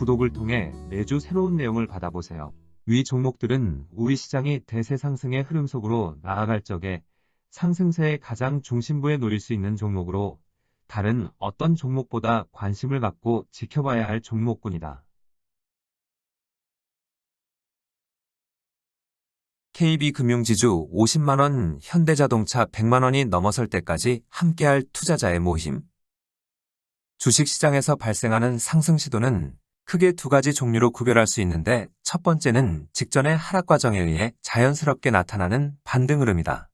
구독을 통해 매주 새로운 내용을 받아보세요. 위 종목들은 우리 시장이 대세 상승의 흐름 속으로 나아갈 적에 상승세의 가장 중심부에 놓일 수 있는 종목으로 다른 어떤 종목보다 관심을 갖고 지켜봐야 할 종목군이다. KB금융지주 50만원, 현대자동차 100만원이 넘어설 때까지 함께할 투자자의 모임. 주식시장에서 발생하는 상승 시도는 크게 두 가지 종류로 구별할 수 있는데, 첫 번째는 직전의 하락 과정에 의해 자연스럽게 나타나는 반등 흐름이다.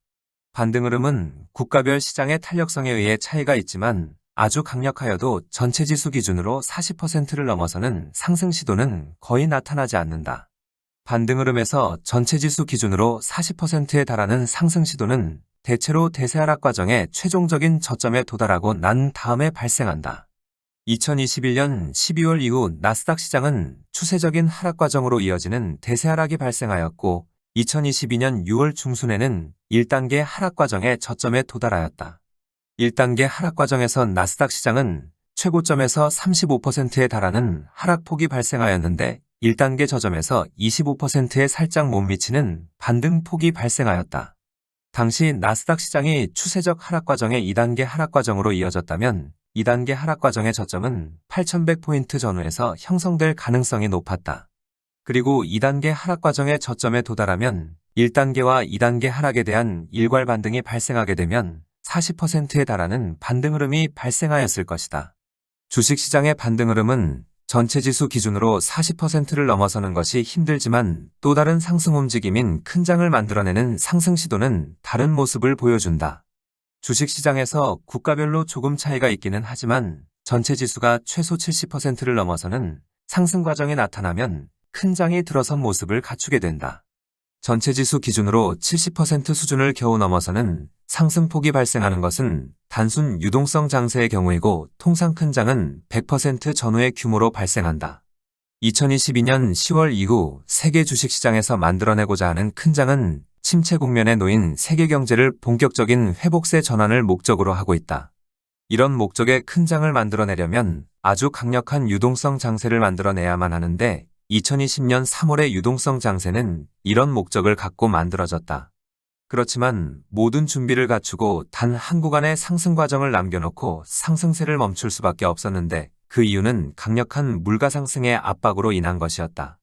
반등 흐름은 국가별 시장의 탄력성에 의해 차이가 있지만 아주 강력하여도 전체 지수 기준으로 40%를 넘어서는 상승 시도는 거의 나타나지 않는다. 반등 흐름에서 전체 지수 기준으로 40%에 달하는 상승 시도는 대체로 대세 하락 과정의 최종적인 저점에 도달하고 난 다음에 발생한다. 2021년 12월 이후 나스닥 시장은 추세적인 하락 과정으로 이어지는 대세 하락이 발생하였고, 2022년 6월 중순에는 1단계 하락 과정의 저점에 도달하였다. 1단계 하락 과정에서 나스닥 시장은 최고점에서 35%에 달하는 하락폭이 발생하였는데, 1단계 저점에서 25%에 살짝 못 미치는 반등폭이 발생하였다. 당시 나스닥 시장이 추세적 하락 과정의 2단계 하락 과정으로 이어졌다면 2단계 하락 과정의 저점은 8100포인트 전후에서 형성될 가능성이 높았다. 그리고 2단계 하락 과정의 저점에 도달하면 1단계와 2단계 하락에 대한 일괄 반등이 발생하게 되면 40%에 달하는 반등 흐름이 발생하였을 것이다. 주식시장의 반등 흐름은 전체 지수 기준으로 40%를 넘어서는 것이 힘들지만 또 다른 상승 움직임인 큰 장을 만들어내는 상승 시도는 다른 모습을 보여준다. 주식시장에서 국가별로 조금 차이가 있기는 하지만 전체 지수가 최소 70%를 넘어서는 상승 과정이 나타나면 큰 장이 들어선 모습을 갖추게 된다. 전체 지수 기준으로 70% 수준을 겨우 넘어서는 상승폭이 발생하는 것은 단순 유동성 장세의 경우이고, 통상 큰 장은 100% 전후의 규모로 발생한다. 2022년 10월 이후 세계 주식시장에서 만들어내고자 하는 큰 장은 침체 국면에 놓인 세계 경제를 본격적인 회복세 전환을 목적으로 하고 있다. 이런 목적의 큰 장을 만들어내려면 아주 강력한 유동성 장세를 만들어내야만 하는데, 2020년 3월의 유동성 장세는 이런 목적을 갖고 만들어졌다. 그렇지만 모든 준비를 갖추고 단 한 구간의 상승 과정을 남겨놓고 상승세를 멈출 수밖에 없었는데, 그 이유는 강력한 물가 상승의 압박으로 인한 것이었다.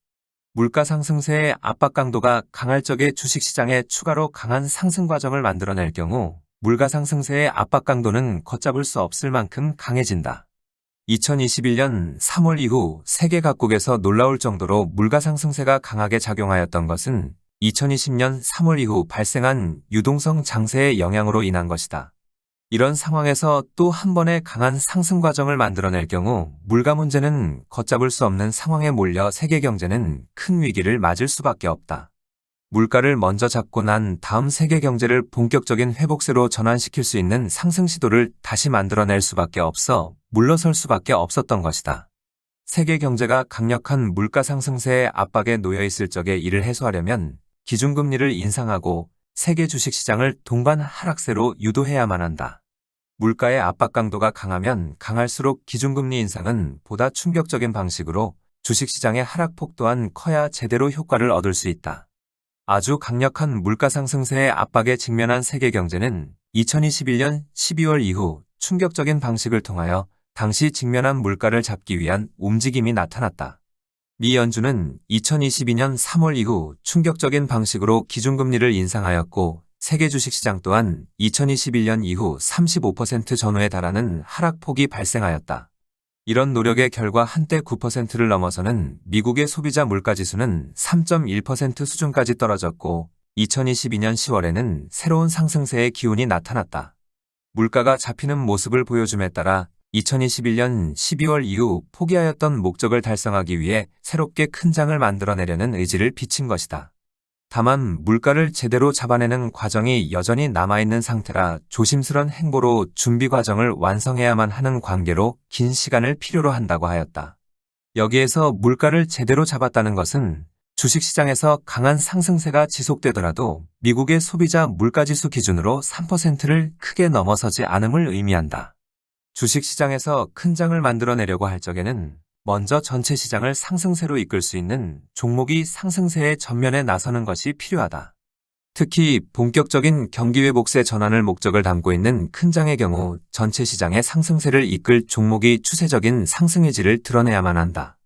물가 상승세의 압박 강도가 강할 적에 주식시장에 추가로 강한 상승 과정을 만들어낼 경우 물가 상승세의 압박 강도는 걷잡을 수 없을 만큼 강해진다. 2021년 3월 이후 세계 각국에서 놀라울 정도로 물가 상승세가 강하게 작용하였던 것은 2020년 3월 이후 발생한 유동성 장세의 영향으로 인한 것이다. 이런 상황에서 또 한 번의 강한 상승 과정을 만들어낼 경우 물가 문제는 걷잡을 수 없는 상황에 몰려 세계 경제는 큰 위기를 맞을 수밖에 없다. 물가를 먼저 잡고 난 다음 세계 경제를 본격적인 회복세로 전환시킬 수 있는 상승 시도를 다시 만들어낼 수밖에 없어 물러설 수밖에 없었던 것이다. 세계 경제가 강력한 물가 상승세의 압박에 놓여 있을 적에 이를 해소하려면 기준금리를 인상하고 세계 주식시장을 동반 하락세로 유도해야만 한다. 물가의 압박 강도가 강하면 강할수록 기준금리 인상은 보다 충격적인 방식으로 주식시장의 하락폭 또한 커야 제대로 효과를 얻을 수 있다. 아주 강력한 물가 상승세의 압박에 직면한 세계 경제는 2021년 12월 이후 충격적인 방식을 통하여 당시 직면한 물가를 잡기 위한 움직임이 나타났다. 미 연준은 2022년 3월 이후 충격적인 방식으로 기준금리를 인상하였고, 세계 주식시장 또한 2021년 이후 35% 전후에 달하는 하락폭이 발생하였다. 이런 노력의 결과 한때 9%를 넘어서는 미국의 소비자 물가지수는 3.1% 수준까지 떨어졌고, 2022년 10월에는 새로운 상승세의 기운이 나타났다. 물가가 잡히는 모습을 보여줌에 따라 2021년 12월 이후 포기하였던 목적을 달성하기 위해 새롭게 큰 장을 만들어내려는 의지를 비친 것이다. 다만 물가를 제대로 잡아내는 과정이 여전히 남아있는 상태라 조심스런 행보로 준비 과정을 완성해야만 하는 관계로 긴 시간을 필요로 한다고 하였다. 여기에서 물가를 제대로 잡았다는 것은 주식시장에서 강한 상승세가 지속되더라도 미국의 소비자 물가지수 기준으로 3%를 크게 넘어서지 않음을 의미한다. 주식시장에서 큰 장을 만들어내려고 할 적에는 먼저 전체 시장을 상승세로 이끌 수 있는 종목이 상승세의 전면에 나서는 것이 필요하다. 특히 본격적인 경기 회복세 전환을 목적을 담고 있는 큰 장의 경우 전체 시장의 상승세를 이끌 종목이 추세적인 상승 의지를 드러내야만 한다.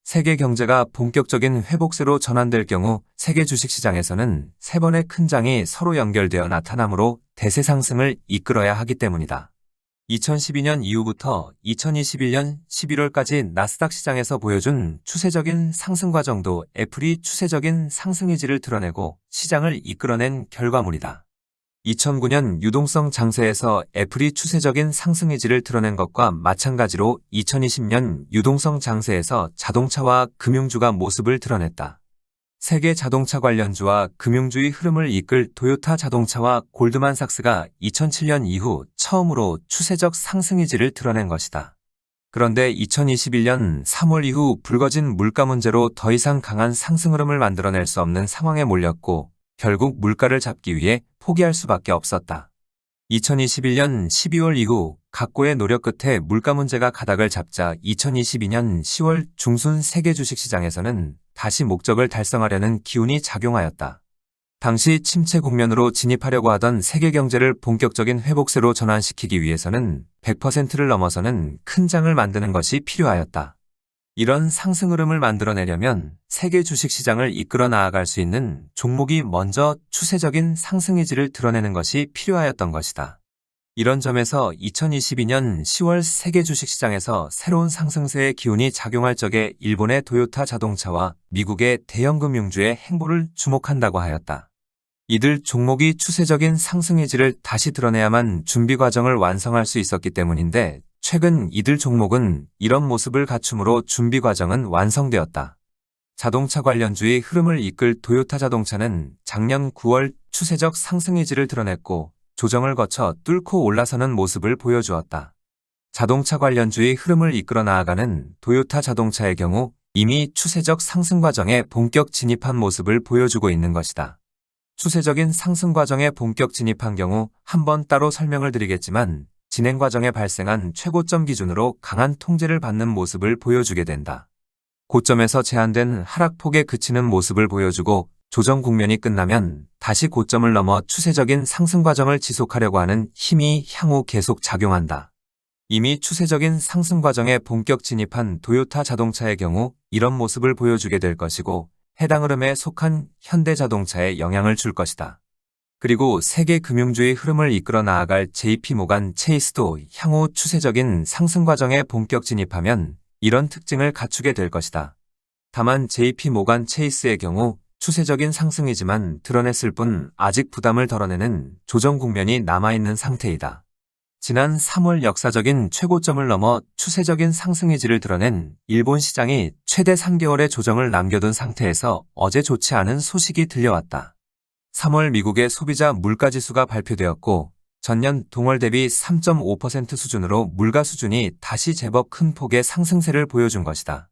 세계 경제가 본격적인 회복세로 전환될 경우 세계 주식시장에서는 세 번의 큰 장이 서로 연결되어 나타나므로 대세 상승을 이끌어야 하기 때문이다. 2012년 이후부터 2021년 11월까지 나스닥 시장에서 보여준 추세적인 상승 과정도 애플이 추세적인 상승 의지를 드러내고 시장을 이끌어낸 결과물이다. 2009년 유동성 장세에서 애플이 추세적인 상승 의지를 드러낸 것과 마찬가지로 2020년 유동성 장세에서 자동차와 금융주가 모습을 드러냈다. 세계 자동차 관련주와 금융주의 흐름을 이끌 도요타 자동차와 골드만삭스가 2007년 이후 처음으로 추세적 상승 의지를 드러낸 것이다. 그런데 2021년 3월 이후 불거진 물가 문제로 더 이상 강한 상승 흐름을 만들어낼 수 없는 상황에 몰렸고 결국 물가를 잡기 위해 포기할 수밖에 없었다. 2021년 12월 이후 각고의 노력 끝에 물가 문제가 가닥을 잡자 2022년 10월 중순 세계 주식시장에서는 다시 목적을 달성하려는 기운이 작용하였다. 당시 침체 국면으로 진입하려고 하던 세계 경제를 본격적인 회복세로 전환시키기 위해서는 100%를 넘어서는 큰 장을 만드는 것이 필요하였다. 이런 상승 흐름을 만들어내려면 세계 주식시장을 이끌어 나아갈 수 있는 종목이 먼저 추세적인 상승 의지를 드러내는 것이 필요하였던 것이다. 이런 점에서 2022년 10월 세계 주식시장에서 새로운 상승세의 기운이 작용할 적에 일본의 도요타 자동차와 미국의 대형 금융주의 행보를 주목한다고 하였다. 이들 종목이 추세적인 상승 의지를 다시 드러내야만 준비 과정을 완성할 수 있었기 때문인데 최근 이들 종목은 이런 모습을 갖춤으로 준비 과정은 완성되었다. 자동차 관련주의 흐름을 이끌 도요타 자동차는 작년 9월 추세적 상승 의지를 드러냈고 조정을 거쳐 뚫고 올라서는 모습을 보여주었다. 자동차 관련주의 흐름을 이끌어 나아가는 도요타 자동차의 경우 이미 추세적 상승 과정에 본격 진입한 모습을 보여주고 있는 것이다. 추세적인 상승 과정에 본격 진입한 경우 한번 따로 설명을 드리겠지만 진행 과정에 발생한 최고점 기준으로 강한 통제를 받는 모습을 보여주게 된다. 고점에서 제한된 하락폭에 그치는 모습을 보여주고 조정 국면이 끝나면 다시 고점을 넘어 추세적인 상승 과정을 지속하려고 하는 힘이 향후 계속 작용한다. 이미 추세적인 상승 과정에 본격 진입한 도요타 자동차의 경우 이런 모습을 보여주게 될 것이고 해당 흐름에 속한 현대자동차에 영향을 줄 것이다. 그리고 세계 금융주의 흐름을 이끌어 나아갈 JP모간 체이스도 향후 추세적인 상승 과정에 본격 진입하면 이런 특징을 갖추게 될 것이다. 다만 JP모간 체이스의 경우 추세적인 상승이지만 드러냈을 뿐 아직 부담을 덜어내는 조정 국면이 남아있는 상태이다. 지난 3월 역사적인 최고점을 넘어 추세적인 상승 의지를 드러낸 일본 시장이 최대 3개월의 조정을 남겨둔 상태에서 어제 좋지 않은 소식이 들려왔다. 3월 미국의 소비자 물가지수가 발표되었고 전년 동월 대비 3.5% 수준으로 물가 수준이 다시 제법 큰 폭의 상승세를 보여준 것이다.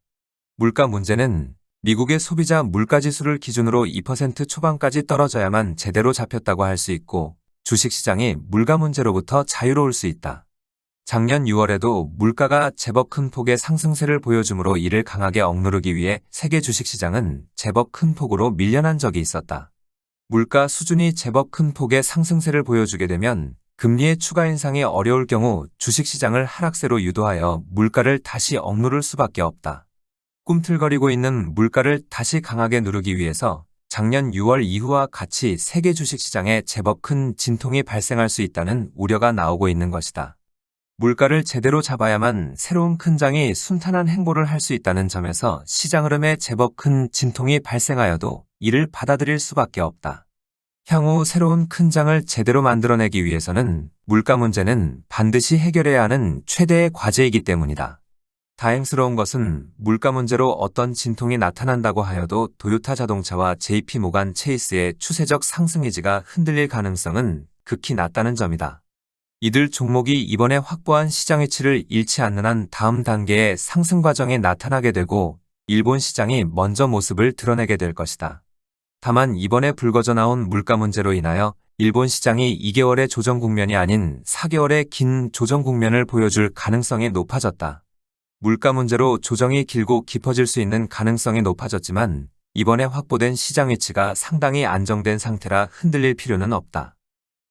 물가 문제는 미국의 소비자 물가지수를 기준으로 2% 초반까지 떨어져야만 제대로 잡혔다고 할 수 있고 주식시장이 물가 문제로부터 자유로울 수 있다. 작년 6월에도 물가가 제법 큰 폭의 상승세를 보여주므로 이를 강하게 억누르기 위해 세계 주식시장은 제법 큰 폭으로 밀려난 적이 있었다. 물가 수준이 제법 큰 폭의 상승세를 보여주게 되면 금리의 추가 인상이 어려울 경우 주식시장을 하락세로 유도하여 물가를 다시 억누를 수밖에 없다. 꿈틀거리고 있는 물가를 다시 강하게 누르기 위해서 작년 6월 이후와 같이 세계 주식시장에 제법 큰 진통이 발생할 수 있다는 우려가 나오고 있는 것이다. 물가를 제대로 잡아야만 새로운 큰 장이 순탄한 행보를 할 수 있다는 점에서 시장 흐름에 제법 큰 진통이 발생하여도 이를 받아들일 수밖에 없다. 향후 새로운 큰 장을 제대로 만들어내기 위해서는 물가 문제는 반드시 해결해야 하는 최대의 과제이기 때문이다. 다행스러운 것은 물가 문제로 어떤 진통이 나타난다고 하여도 도요타 자동차와 JP모간 체이스의 추세적 상승 의지가 흔들릴 가능성은 극히 낮다는 점이다. 이들 종목이 이번에 확보한 시장 위치를 잃지 않는 한 다음 단계의 상승 과정에 나타나게 되고 일본 시장이 먼저 모습을 드러내게 될 것이다. 다만 이번에 불거져 나온 물가 문제로 인하여 일본 시장이 2개월의 조정 국면이 아닌 4개월의 긴 조정 국면을 보여줄 가능성이 높아졌다. 물가 문제로 조정이 길고 깊어질 수 있는 가능성이 높아졌지만 이번에 확보된 시장 위치가 상당히 안정된 상태라 흔들릴 필요는 없다.